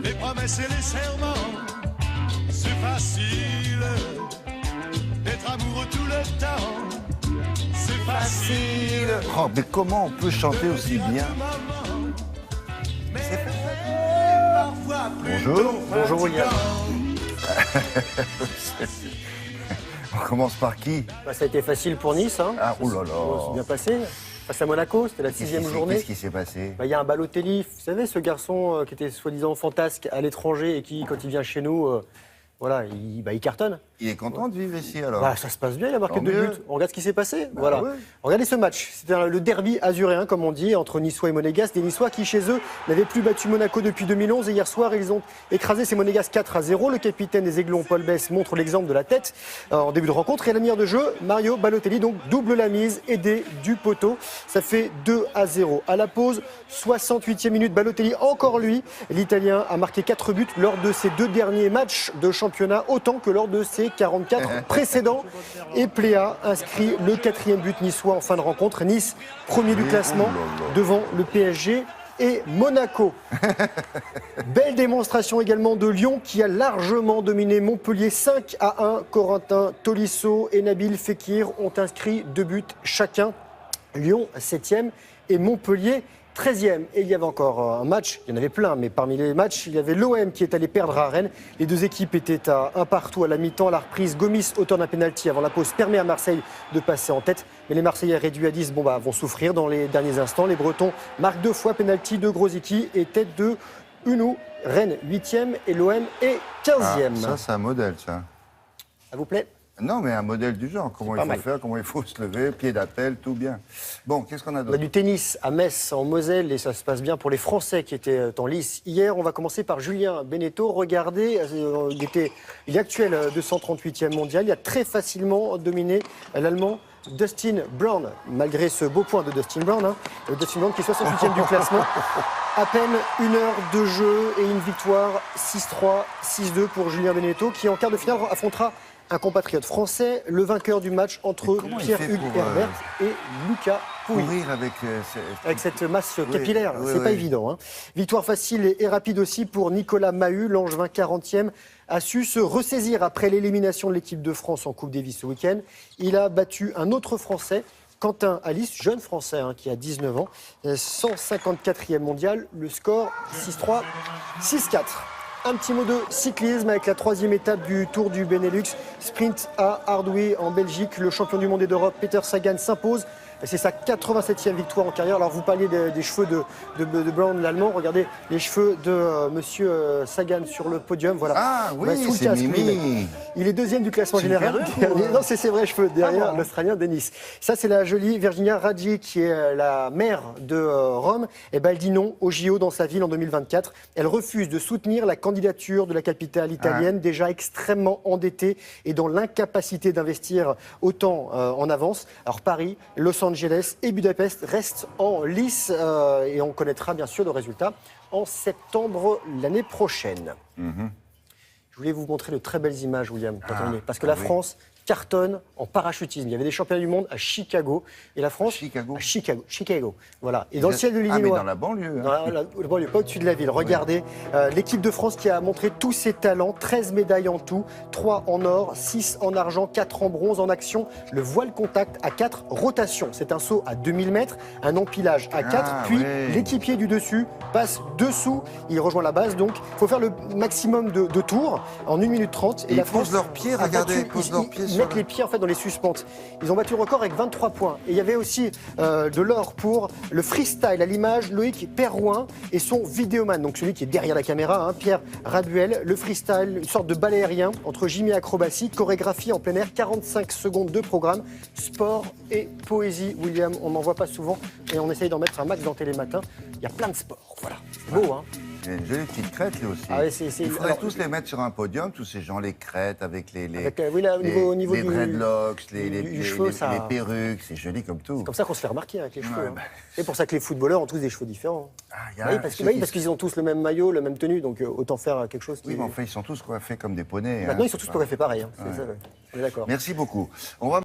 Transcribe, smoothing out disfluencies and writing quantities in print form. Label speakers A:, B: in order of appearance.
A: les promesses et les serments. C'est facile d'être amoureux tout le temps. C'est facile.
B: Oh, mais comment on peut chanter aussi bien? Bonjour.
C: Bonjour William.
B: On commence par qui?
C: Bah, ça a été facile pour Nice. Hein.
B: Ah, oh là
C: C'est bien
B: là.
C: passé. Face à Monaco, c'était la 6e journée.
B: Qu'est-ce qui s'est passé?
C: Bah, y a un Balotelli, vous savez, ce garçon qui était soi-disant fantasque à l'étranger et qui, quand il vient chez nous, voilà, il cartonne.
B: Il est content de vivre ici alors?
C: Bah, ça se passe bien, il a marqué
B: Tant
C: 2
B: mieux.
C: buts. On regarde ce qui s'est passé.
B: Bah
C: Voilà.
B: ouais.
C: Regardez ce match. C'était le derby azuréen, comme on dit, entre Niçois et Monégasques. Des Niçois qui, chez eux, n'avaient plus battu Monaco depuis 2011. Et hier soir, ils ont écrasé ces Monégasques 4-0. Le capitaine des Aiglons, Paul Bess, montre l'exemple de la tête en début de rencontre. Et la meilleure de jeu, Mario Balotelli, donc double la mise, aidé du poteau. Ça fait 2-0. À la pause, 68e minute, Balotelli, encore lui. L'Italien a marqué 4 buts lors de ses 2 derniers matchs de championnat, autant que lors de ses 44 précédents. Et Pléa inscrit le 4e but niçois en fin de rencontre. Nice, premier du classement, devant le PSG et Monaco. Belle démonstration également de Lyon qui a largement dominé Montpellier 5-1. Corentin Tolisso et Nabil Fekir ont inscrit 2 buts chacun. Lyon 7e et Montpellier 13e. Et il y avait encore un match, il y en avait plein, mais parmi les matchs, il y avait l'OM qui est allé perdre à Rennes. Les 2 équipes étaient à 1 partout à la mi-temps. À la reprise, Gomis, auteur d'un pénalty avant la pause, permet à Marseille de passer en tête. Mais les Marseillais réduits à 10 vont souffrir dans les derniers instants. Les Bretons marquent 2 fois pénalty de Grosicki et tête de Unou. Rennes 8e et l'OM est 15e.
B: Ah, ça, c'est un modèle, ça.
C: Ça vous plaît?
B: Non, mais un modèle du genre. Comment il faut
C: mal.
B: faire, comment il faut se lever, pied d'appel, tout bien. Bon, qu'est-ce qu'on a
C: On a
B: d'autre?
C: du tennis à Metz, en Moselle, et ça se passe bien pour les Français qui étaient en lice hier. On va commencer par Julien Beneteau. Regardez, il est actuel 238e mondial. Il a très facilement dominé l'Allemand Dustin Brown, malgré ce beau point de Dustin Brown. Dustin Brown qui est 68e du classement. À peine 1 heure de jeu et une victoire 6-3, 6-2 pour Julien Beneteau, qui en quart de finale affrontera un compatriote français, le vainqueur du match entre
B: comment il
C: Pierre-Hugues
B: fait pour,
C: Herbert et Lucas Pouille.
B: Courir avec...
C: Avec cette masse
B: Oui,
C: capillaire,
B: oui,
C: c'est pas
B: oui.
C: évident. Hein. Victoire facile et rapide aussi pour Nicolas Mahut, l'Angevin 40e, a su se ressaisir après l'élimination de l'équipe de France en Coupe Davis ce week-end. Il a battu un autre Français, Quentin Alice, jeune Français qui a 19 ans, 154e mondial, le score 6-3, 6-4. Un petit mot de cyclisme avec la 3e étape du Tour du Benelux. Sprint à Ardoué en Belgique. Le champion du monde et d'Europe, Peter Sagan, s'impose. C'est sa 87e victoire en carrière. Alors vous parliez des cheveux de Brown, l'Allemand. Regardez les cheveux de monsieur Sagan sur le podium. Voilà.
B: Ah oui,
C: Sous le
B: c'est
C: casque,
B: Mimi.
C: il est 2e du classement
B: C'est une
C: général.
B: perruque ou...
C: Non, c'est ses vrais cheveux derrière
B: Ah bon.
C: l'Australien Denis. Ça, c'est la jolie Virginia Raggi qui est la maire de Rome. Et ben, elle dit non au JO dans sa ville en 2024. Elle refuse de soutenir la candidature de la capitale italienne, déjà extrêmement endettée et dans l'incapacité d'investir autant en avance. Alors Paris, Los Angeles et Budapest restent en lice et on connaîtra bien sûr le résultat en septembre l'année prochaine. Je voulais vous montrer de très belles images, William, pour terminer, parce que la France cartonne en parachutisme. Il y avait des championnats du monde à Chicago et la France
B: Chicago.
C: à Chicago. Voilà. Et dans le ciel de
B: Ah, mais
C: l'Illinois.
B: dans la banlieue.
C: Dans la banlieue, pas au-dessus de la ville. Regardez, l'équipe de France qui a montré tous ses talents, 13 médailles en tout, 3 en or, 6 en argent, 4 en bronze en action. Le voile contact à 4 rotations. C'est un saut à 2000 mètres, un empilage à 4, puis l'équipier du dessus passe dessous, il rejoint la base. Donc, il faut faire le maximum de tours en 1 minute 30.
B: Et ils posent leurs pieds, regardez, ils posent leurs pieds
C: Ils mettent les pieds en fait dans les suspentes. Ils ont battu le record avec 23 points. Et il y avait aussi de l'or pour le freestyle à l'image, Loïc Perrouin et son vidéoman, donc celui qui est derrière la caméra, Pierre Rabuel. Le freestyle, une sorte de ballet aérien entre gym et acrobatie, chorégraphie en plein air, 45 secondes de programme, sport et poésie. William, on n'en voit pas souvent et on essaye d'en mettre un max dans Télématin. Il y a plein de sports, voilà. C'est beau, hein.
B: Il y a une jolie petite crête, lui aussi.
C: Ah ouais,
B: Il faudrait tous les mettre sur un podium, tous ces gens, les crêtes, avec les
C: oui, là, au niveau
B: les
C: du
B: dreadlocks,
C: du
B: les
C: cheveu, ça...
B: les perruques, c'est joli comme tout.
C: C'est comme ça qu'on se fait remarquer avec les cheveux.
B: bah...
C: C'est pour ça que les footballeurs ont tous des cheveux différents. Parce qu'ils ont tous le même maillot, la même tenue, donc autant faire quelque chose qui...
B: Oui, mais en fait, ils sont tous coiffés comme des poneys.
C: Maintenant, ils sont tous coiffés pareil. C'est ça, on est d'accord.
B: Merci beaucoup. On va